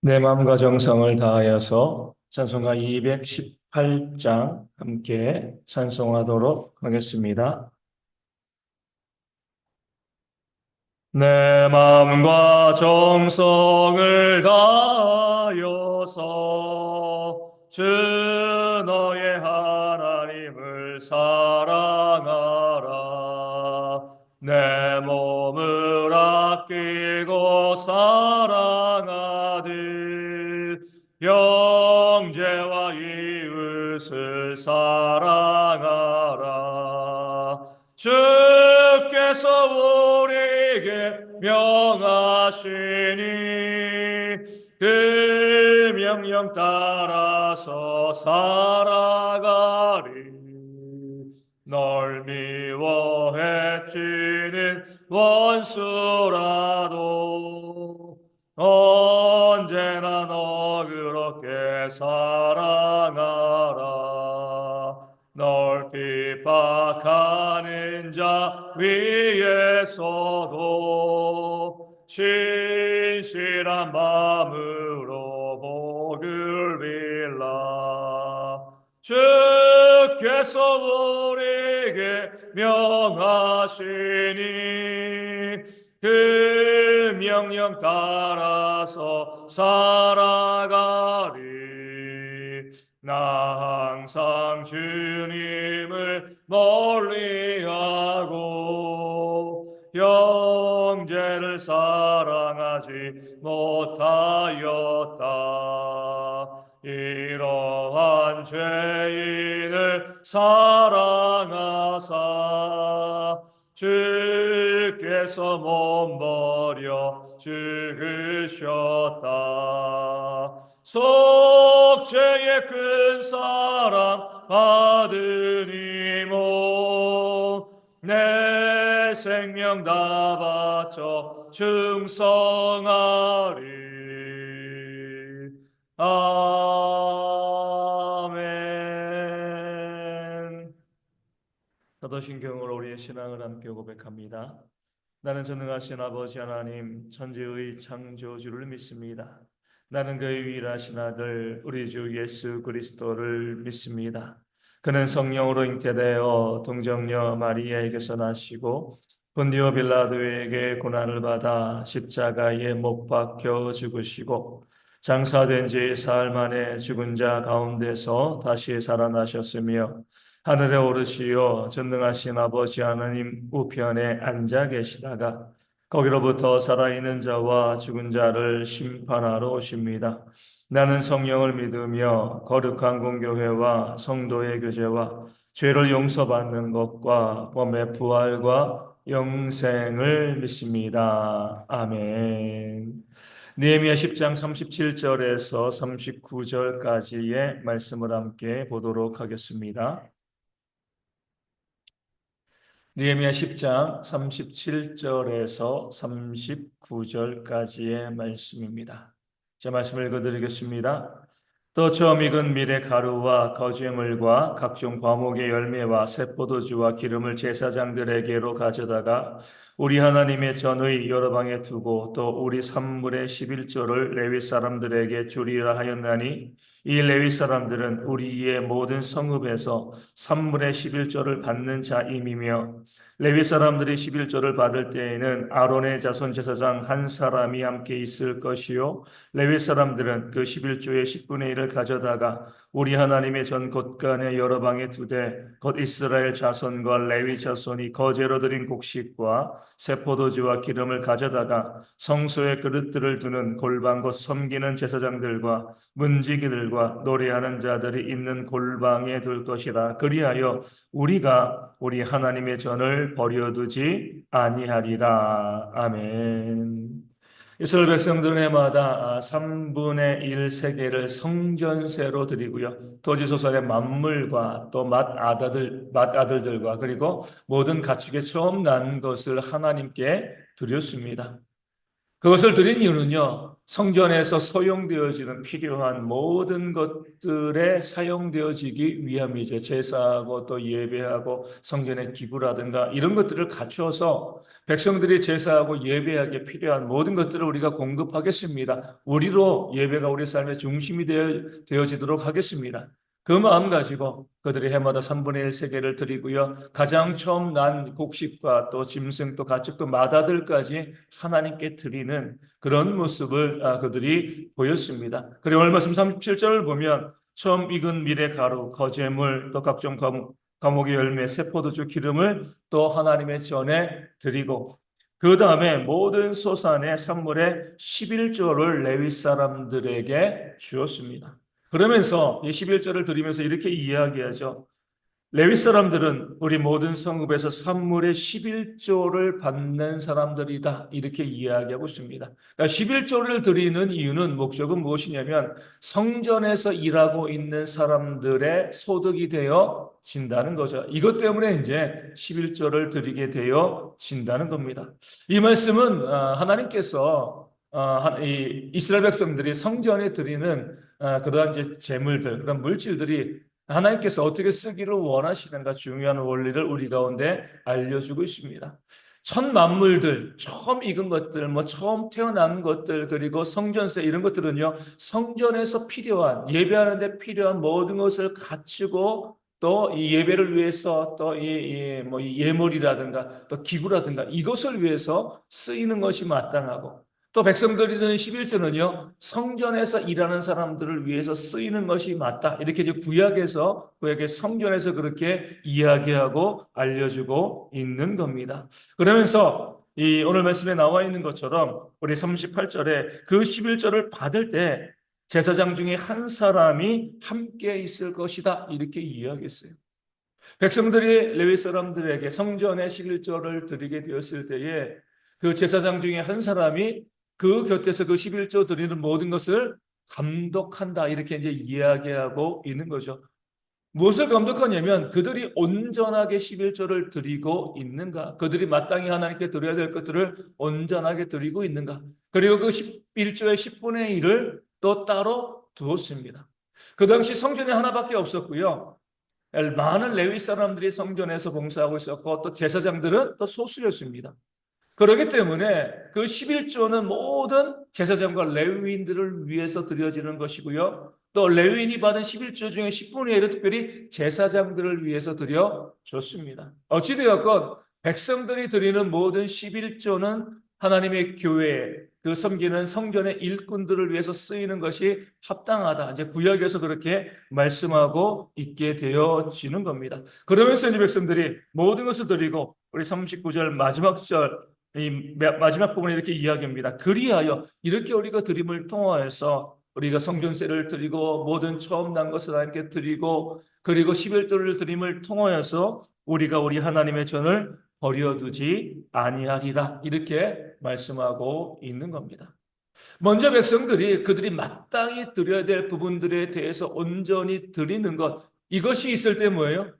내 마음과 정성을 다하여서 찬송가 218장 함께 찬송하도록 하겠습니다. 내 마음과 정성을 다하여서 주 너의 하나님을 사랑하라. 내 몸을 아끼고 사랑하듯 형제와 이웃을 사랑하라. 주께서 우리에게 명하시니 그 명령 따라서 살아가리. 널 미워해 찌는 원수라도 언제나 너 그렇게 사랑하라. 널 핍박하는 자 위에서도 진실한 마음으로 복을 빌라. 주께서 우리에게 명하시니 그 명령 따라서 살아가리. 나 항상 주님을 멀리하고 형제를 사랑하지 못하였다. 이러한 죄인을 사랑하사 주께서 몸버려 죽으셨다. 속죄의 큰 사랑 받으니모 내 생명 다 바쳐 충성하리. 아멘. 사도신경으로 우리의 신앙을 함께 고백합니다. 나는 전능하신 아버지 하나님 천지의 창조주를 믿습니다. 나는 그의 유일하신 아들 우리 주 예수 그리스도를 믿습니다. 그는 성령으로 잉태되어 동정녀 마리아에게서 나시고 본디오 빌라도에게 고난을 받아 십자가에 못 박혀 죽으시고 장사된 지 사흘 만에 죽은 자 가운데서 다시 살아나셨으며 하늘에 오르시어 전능하신 아버지 하나님 우편에 앉아 계시다가 거기로부터 살아있는 자와 죽은 자를 심판하러 오십니다. 나는 성령을 믿으며 거룩한 공교회와 성도의 교제와 죄를 용서받는 것과 몸의 부활과 영생을 믿습니다. 아멘. 느헤미야 10장 37절에서 39절까지의 말씀을 함께 보도록 하겠습니다. 느헤미야 10장 37절에서 39절까지의 말씀입니다. 제 말씀을 읽어드리겠습니다. 또 처음 익은 밀의 가루와 거제물과 각종 과목의 열매와 새포도주와 기름을 제사장들에게로 가져다가 우리 하나님의 전의 여러 방에 두고 또 우리 산물의 11조를 레위 사람들에게 주리라 하였나니 이 레위 사람들은 우리의 모든 성읍에서 산물의 11조를 받는 자임이며 레위 사람들이 11조를 받을 때에는 아론의 자손 제사장 한 사람이 함께 있을 것이요 레위 사람들은 그 11조의 10분의 1을 가져다가 우리 하나님의 전 곳간의 여러 방에 두되 곧 이스라엘 자손과 레위 자손이 거제로 드린 곡식과 새포도주와 기름을 가져다가 성소의 그릇들을 두는 골방 곧 섬기는 제사장들과 문지기들과 노래하는 자들이 있는 골방에 둘 것이라. 그리하여 우리가 우리 하나님의 전을 버려두지 아니하리라. 아멘. 이스라엘 백성들은 해마다 3분의 1 세계를 성전세로 드리고요. 토지소산의 만물과 또 맏아들들과 그리고 모든 가축의 처음 난 것을 하나님께 드렸습니다. 그것을 드린 이유는요, 성전에서 소용되어지는 필요한 모든 것들에 사용되어지기 위함이죠. 제사하고 또 예배하고 성전의 기구라든가 이런 것들을 갖추어서 백성들이 제사하고 예배하기에 필요한 모든 것들을 우리가 공급하겠습니다. 우리로 예배가 우리 삶의 중심이 되어지도록 하겠습니다. 그 마음 가지고 그들이 해마다 3분의 1 세계를 드리고요. 가장 처음 난 곡식과 또 짐승 또 가축 또 맏아들까지 하나님께 드리는 그런 모습을 그들이 보였습니다. 그리고 오늘 말씀 37절을 보면 처음 익은 밀의 가루, 거제물, 또 각종 과목의 열매, 세포도주 기름을 또 하나님의 전에 드리고 그 다음에 모든 소산의 산물의 11조를 레위 사람들에게 주었습니다. 그러면서 이 11조를 드리면서 이렇게 이야기하죠. 레위 사람들은 우리 모든 성읍에서 산물의 11조를 받는 사람들이다. 이렇게 이야기하고 있습니다. 그러니까 11조를 드리는 이유는 목적은 무엇이냐면 성전에서 일하고 있는 사람들의 소득이 되어진다는 거죠. 이것 때문에 이제 11조를 드리게 되어진다는 겁니다. 이 말씀은 하나님께서 이 이스라엘 백성들이 성전에 드리는 그러한 이제 재물들, 그런 물질들이 하나님께서 어떻게 쓰기를 원하시는가 중요한 원리를 우리 가운데 알려주고 있습니다. 첫 만물들, 처음 익은 것들, 처음 태어난 것들, 그리고 성전세 이런 것들은요, 성전에서 필요한, 예배하는데 필요한 모든 것을 갖추고 또 이 예배를 위해서 또 이 예물이라든가 또 기구라든가 이것을 위해서 쓰이는 것이 마땅하고 또 백성들이 드는 11조는요, 성전에서 일하는 사람들을 위해서 쓰이는 것이 맞다. 이렇게 이제 구약의 성전에서 그렇게 이야기하고 알려주고 있는 겁니다. 그러면서 이 오늘 말씀에 나와 있는 것처럼 우리 38절에 그 11조를 받을 때 제사장 중에 한 사람이 함께 있을 것이다. 이렇게 이야기했어요. 백성들이 레위 사람들에게 성전의 11조를 드리게 되었을 때에 그 제사장 중에 한 사람이 그 곁에서 그 11조 드리는 모든 것을 감독한다. 이렇게 이제 이야기하고 있는 거죠. 무엇을 감독하냐면 그들이 온전하게 11조를 드리고 있는가? 그들이 마땅히 하나님께 드려야 될 것들을 온전하게 드리고 있는가? 그리고 그 11조의 10분의 1을 또 따로 두었습니다. 그 당시 성전이 하나밖에 없었고요. 많은 레위 사람들이 성전에서 봉사하고 있었고 또 제사장들은 또 소수였습니다. 그렇기 때문에 그 11조는 모든 제사장과 레위인들을 위해서 드려지는 것이고요. 또 레위인이 받은 11조 중에 10분의 1은 특별히 제사장들을 위해서 드려졌습니다. 어찌되었건 백성들이 드리는 모든 11조는 하나님의 교회, 그 섬기는 성전의 일꾼들을 위해서 쓰이는 것이 합당하다. 이제 구약에서 그렇게 말씀하고 있게 되어지는 겁니다. 그러면서 이제 백성들이 모든 것을 드리고 우리 39절 마지막 절 이 마지막 부분에 이렇게 이야기합니다. 그리하여 이렇게 우리가 드림을 통하여서 우리가 성전세를 드리고 모든 처음 난 것을 하나님께 드리고 그리고 11조를 드림을 통하여서 우리가 우리 하나님의 전을 버려두지 아니하리라 이렇게 말씀하고 있는 겁니다. 먼저 백성들이 그들이 마땅히 드려야 될 부분들에 대해서 온전히 드리는 것 이것이 있을 때 뭐예요?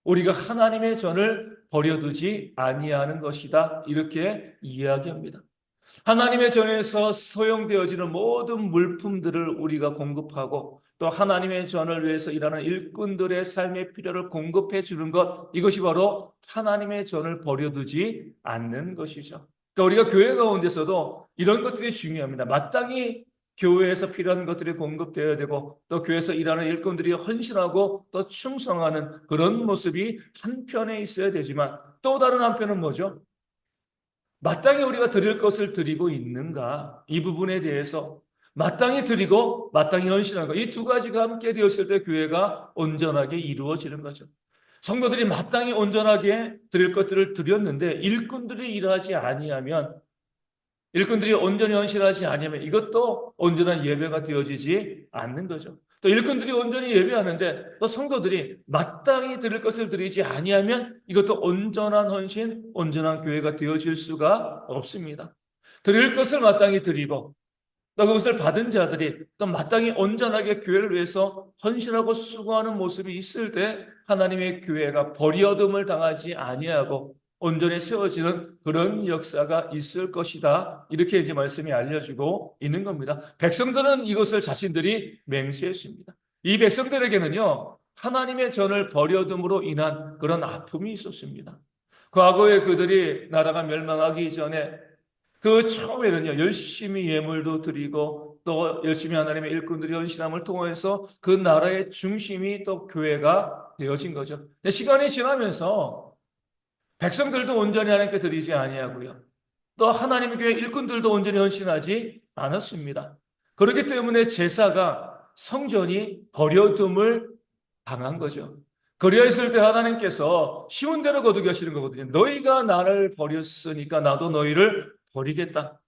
우리가 하나님의 전을 버려두지 아니하는 것이다. 이렇게 이야기합니다. 하나님의 전에서 소용되어지는 모든 물품들을 우리가 공급하고 또 하나님의 전을 위해서 일하는 일꾼들의 삶의 필요를 공급해 주는 것 이것이 바로 하나님의 전을 버려두지 않는 것이죠. 그러니까 우리가 교회 가운데서도 이런 것들이 중요합니다. 마땅히 교회에서 필요한 것들이 공급되어야 되고 또 교회에서 일하는 일꾼들이 헌신하고 또 충성하는 그런 모습이 한편에 있어야 되지만 또 다른 한편은 뭐죠? 마땅히 우리가 드릴 것을 드리고 있는가? 이 부분에 대해서 마땅히 드리고 마땅히 헌신하는 것. 이 두 가지가 함께 되었을 때 교회가 온전하게 이루어지는 거죠. 성도들이 마땅히 온전하게 드릴 것들을 드렸는데 일꾼들이 일하지 아니하면 일꾼들이 온전히 헌신하지 아니하면 이것도 온전한 예배가 되어지지 않는 거죠. 또 일꾼들이 온전히 예배하는데 또 성도들이 마땅히 드릴 것을 드리지 아니하면 이것도 온전한 헌신, 온전한 교회가 되어질 수가 없습니다. 드릴 것을 마땅히 드리고 또 그것을 받은 자들이 또 마땅히 온전하게 교회를 위해서 헌신하고 수고하는 모습이 있을 때 하나님의 교회가 버리어둠을 당하지 아니하고 온전히 세워지는 그런 역사가 있을 것이다. 이렇게 이제 말씀이 알려주고 있는 겁니다. 백성들은 이것을 자신들이 맹세했습니다. 이 백성들에게는요, 하나님의 전을 버려둠으로 인한 그런 아픔이 있었습니다. 과거에 그들이 나라가 멸망하기 전에 그 처음에는요, 열심히 예물도 드리고 또 열심히 하나님의 일꾼들이 헌신함을 통해서 그 나라의 중심이 또 교회가 되어진 거죠. 근데 시간이 지나면서 백성들도 온전히 하나님께 드리지 아니하고요. 또 하나님의 교회 일꾼들도 온전히 헌신하지 않았습니다. 그렇기 때문에 제사가 성전이 버려둠을 당한 거죠. 그리하였을 때 하나님께서 쉬운 대로 거두게 하시는 거거든요. 너희가 나를 버렸으니까 나도 너희를 버리겠다.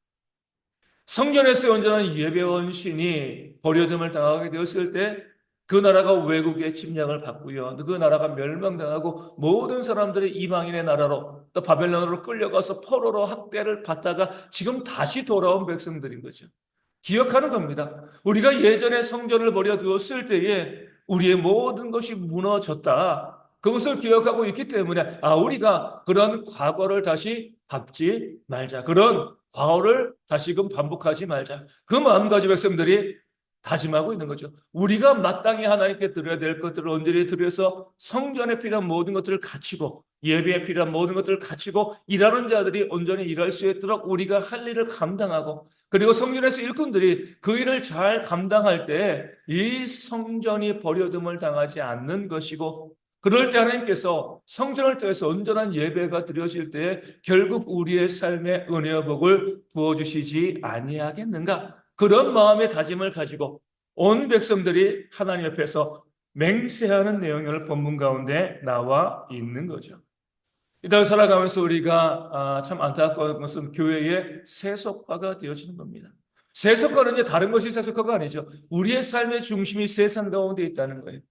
성전에서 온전한 예배원 신이 버려짐을 당하게 되었을 때 그 나라가 외국의 침략을 받고요. 그 나라가 멸망당하고 모든 사람들이 이방인의 나라로 또 바벨론으로 끌려가서 포로로 학대를 받다가 지금 다시 돌아온 백성들인 거죠. 기억하는 겁니다. 우리가 예전에 성전을 버려두었을 때에 우리의 모든 것이 무너졌다. 그것을 기억하고 있기 때문에 우리가 그런 과거를 다시 밟지 말자. 그런 과오를 다시금 반복하지 말자. 그 마음가짐 백성들이 다짐하고 있는 거죠. 우리가 마땅히 하나님께 드려야 될 것들을 온전히 드려서 성전에 필요한 모든 것들을 갖추고 예배에 필요한 모든 것들을 갖추고 일하는 자들이 온전히 일할 수 있도록 우리가 할 일을 감당하고 그리고 성전에서 일꾼들이 그 일을 잘 감당할 때 이 성전이 버려둠을 당하지 않는 것이고 그럴 때 하나님께서 성전을 통해서 온전한 예배가 드려질 때 결국 우리의 삶에 은혜와 복을 부어주시지 아니하겠는가? 그런 마음의 다짐을 가지고 온 백성들이 하나님 앞에서 맹세하는 내용을 본문 가운데 나와 있는 거죠. 이 땅을 살아가면서 우리가 참 안타까운 것은 교회의 세속화가 되어지는 겁니다. 세속화는 다른 것이 세속화가 아니죠. 우리의 삶의 중심이 세상 가운데 있다는 거예요.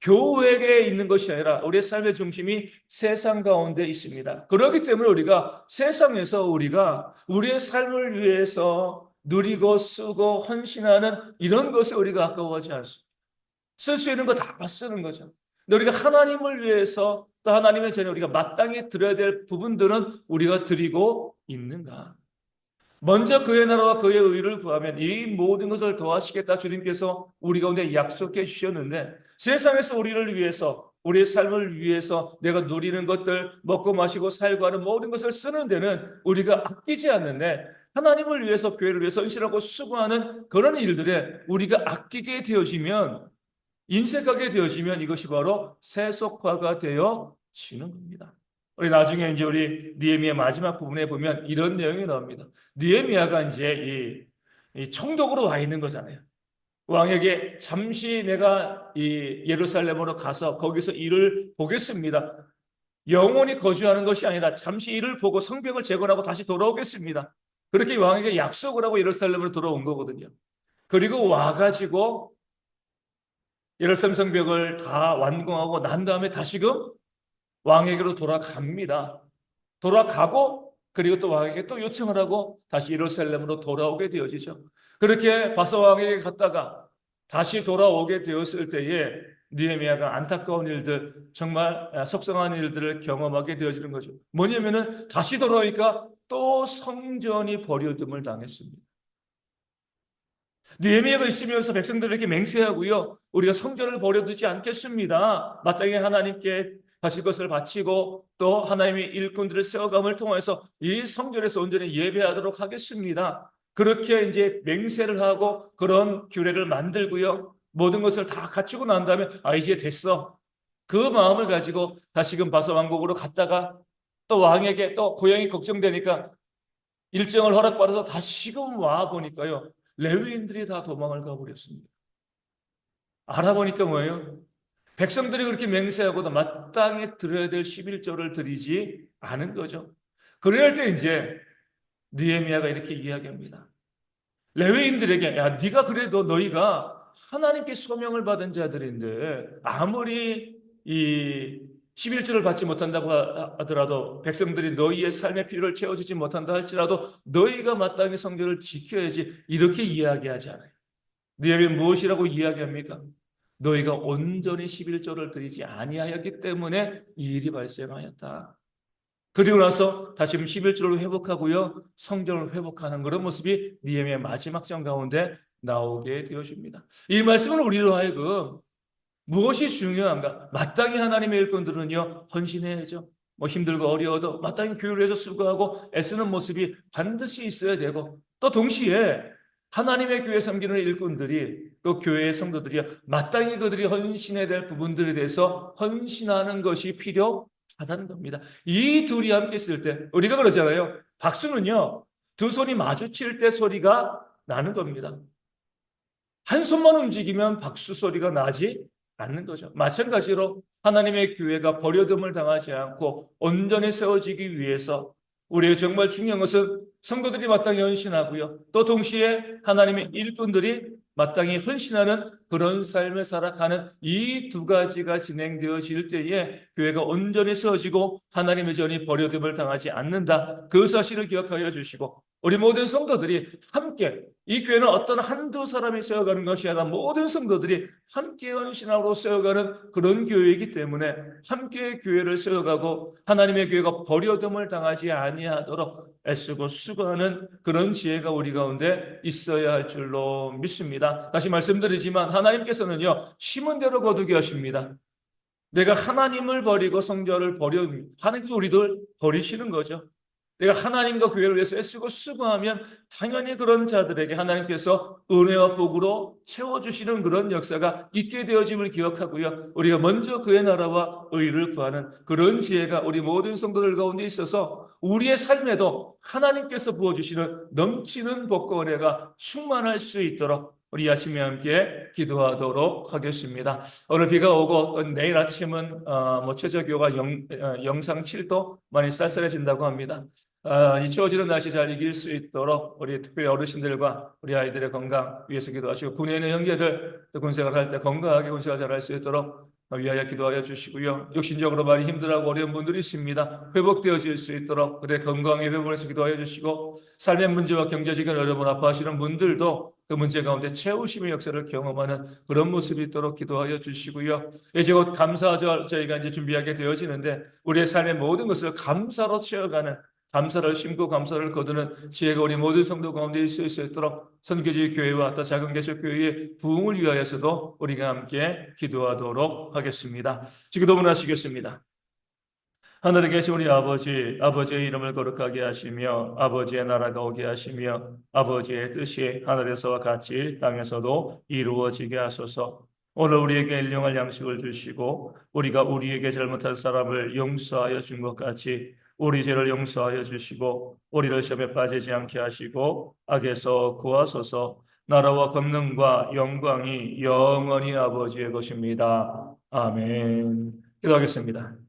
교회에 있는 것이 아니라 우리의 삶의 중심이 세상 가운데 있습니다. 그렇기 때문에 우리가 세상에서 우리가 우리의 삶을 위해서 누리고 쓰고 헌신하는 이런 것에 우리가 아까워하지 않습니다. 쓸 수 있는 거 다 쓰는 거죠. 근데 우리가 하나님을 위해서 또 하나님의 전에 우리가 마땅히 드려야 될 부분들은 우리가 드리고 있는가? 먼저 그의 나라와 그의 의를 구하면 이 모든 것을 더하시겠다 주님께서 우리 가운데 약속해 주셨는데 세상에서 우리를 위해서 우리의 삶을 위해서 내가 누리는 것들 먹고 마시고 살고 하는 모든 것을 쓰는 데는 우리가 아끼지 않는데 하나님을 위해서 교회를 위해서 헌신하고 수고하는 그런 일들에 우리가 아끼게 되어지면 인색하게 되어지면 이것이 바로 세속화가 되어지는 겁니다. 우리 나중에 이제 우리 느헤미야 마지막 부분에 보면 이런 내용이 나옵니다. 느헤미야가 이제 이 총독으로 와 있는 거잖아요. 왕에게 잠시 내가 이 예루살렘으로 가서 거기서 일을 보겠습니다. 영원히 거주하는 것이 아니라 잠시 일을 보고 성벽을 재건하고 다시 돌아오겠습니다. 그렇게 왕에게 약속을 하고 예루살렘으로 돌아온 거거든요. 그리고 와가지고 예루살렘 성벽을 다 완공하고 난 다음에 다시금 왕에게로 돌아갑니다. 돌아가고 그리고 또 왕에게 또 요청을 하고 다시 예루살렘으로 돌아오게 되어지죠. 그렇게 바사 왕에게 갔다가 다시 돌아오게 되었을 때에 느헤미야가 안타까운 일들, 정말 속상한 일들을 경험하게 되어지는 거죠. 뭐냐면은 다시 돌아오니까 또 성전이 버려둠을 당했습니다. 느헤미야가 있으면서 백성들에게 맹세하고요. 우리가 성전을 버려두지 않겠습니다. 마땅히 하나님께 바칠 것을 바치고 또 하나님의 일꾼들을 세워감을 통해서 이 성전에서 온전히 예배하도록 하겠습니다. 그렇게 이제 맹세를 하고 그런 규례를 만들고요. 모든 것을 다 갖추고 난 다음에 이제 됐어. 그 마음을 가지고 다시금 바사 왕국으로 갔다가 또 왕에게 또 고향이 걱정되니까 일정을 허락받아서 다시금 와 보니까요. 레위인들이 다 도망을 가버렸습니다. 알아보니까 뭐예요? 백성들이 그렇게 맹세하고도 마땅히 드려야 될 11조를 드리지 않은 거죠. 그럴 때 이제 느헤미야가 이렇게 이야기합니다. 레위인들에게 네가 그래도 너희가 하나님께 소명을 받은 자들인데 아무리 이 11조를 받지 못한다고 하더라도 백성들이 너희의 삶의 필요를 채워주지 못한다 할지라도 너희가 마땅히 성경을 지켜야지 이렇게 이야기하지 않아요. 느헤미야 무엇이라고 이야기합니까? 너희가 온전히 11조를 드리지 아니하였기 때문에 이 일이 발생하였다. 그리고 나서 다시 11조를 회복하고요. 성전을 회복하는 그런 모습이 느헤미야의 마지막 장 가운데 나오게 되어집니다. 이 말씀은 우리로 하여금 무엇이 중요한가? 마땅히 하나님의 일꾼들은요, 헌신해야죠. 뭐 힘들고 어려워도 마땅히 교회를 위해서 수고하고 애쓰는 모습이 반드시 있어야 되고, 또 동시에 하나님의 교회 섬기는 일꾼들이, 또 교회의 성도들이 마땅히 그들이 헌신해야 될 부분들에 대해서 헌신하는 것이 필요하다는 겁니다. 이 둘이 함께 있을 때, 우리가 그러잖아요. 박수는요, 두 손이 마주칠 때 소리가 나는 겁니다. 한 손만 움직이면 박수 소리가 나지 않는 거죠. 마찬가지로 하나님의 교회가 버려둠을 당하지 않고 온전히 세워지기 위해서 우리의 정말 중요한 것은 성도들이 마땅히 헌신하고요. 또 동시에 하나님의 일꾼들이 마땅히 헌신하는 그런 삶을 살아가는 이 두 가지가 진행되어질 때에 교회가 온전히 세워지고 하나님의 전이 버려둠을 당하지 않는다. 그 사실을 기억하여 주시고 우리 모든 성도들이 함께 이 교회는 어떤 한두 사람이 세워가는 것이 아니라 모든 성도들이 함께 헌신하고 세워가는 그런 교회이기 때문에 함께 교회를 세워가고 하나님의 교회가 버려둠을 당하지 아니하도록 애쓰고 수고하는 그런 지혜가 우리 가운데 있어야 할 줄로 믿습니다. 다시 말씀드리지만 하나님께서는요, 심은 대로 거두게 하십니다. 내가 하나님을 버리고 성전을 버려 하나님께서 우리들 버리시는 거죠. 내가 하나님과 교회를 위해서 애쓰고 수고하면 당연히 그런 자들에게 하나님께서 은혜와 복으로 채워주시는 그런 역사가 있게 되어짐을 기억하고요. 우리가 먼저 그의 나라와 의를 구하는 그런 지혜가 우리 모든 성도들 가운데 있어서 우리의 삶에도 하나님께서 부어주시는 넘치는 복과 은혜가 충만할 수 있도록 우리 아침에 함께 기도하도록 하겠습니다. 오늘 비가 오고 내일 아침은 최저 기온가 영상 7도 많이 쌀쌀해진다고 합니다. 이 추워지는 날씨 잘 이길 수 있도록 우리 특별히 어르신들과 우리 아이들의 건강 위해서 기도하시고 군에 있는 형제들 군생활 할 때 건강하게 군생활 잘 할 수 있도록 위하여 기도하여 주시고요. 육신적으로 많이 힘들어하고 어려운 분들이 있습니다. 회복되어질 수 있도록 그들의 건강의 회복을 해서 기도하여 주시고 삶의 문제와 경제적인 어려움 아파하시는 분들도 그 문제 가운데 채우심의 역사를 경험하는 그런 모습이 있도록 기도하여 주시고요. 이제 곧 감사절 저희가 이제 준비하게 되어지는데 우리의 삶의 모든 것을 감사로 채워가는 감사를 심고 감사를 거두는 지혜가 우리 모든 성도 가운데 있을 수 있도록 선교지 교회와 또 작은 개척 교회의 부흥을 위하여서도 우리가 함께 기도하도록 하겠습니다. 기도문 하시겠습니다. 하늘에 계신 우리 아버지, 아버지의 이름을 거룩하게 하시며 아버지의 나라가 오게 하시며 아버지의 뜻이 하늘에서와 같이 땅에서도 이루어지게 하소서. 오늘 우리에게 일용할 양식을 주시고 우리가 우리에게 잘못한 사람을 용서하여 준 것 같이 우리 죄를 용서하여 주시고 우리를 시험에 빠지지 않게 하시고 악에서 구하소서. 나라와 권능과 영광이 영원히 아버지의 것입니다. 아멘. 기도하겠습니다.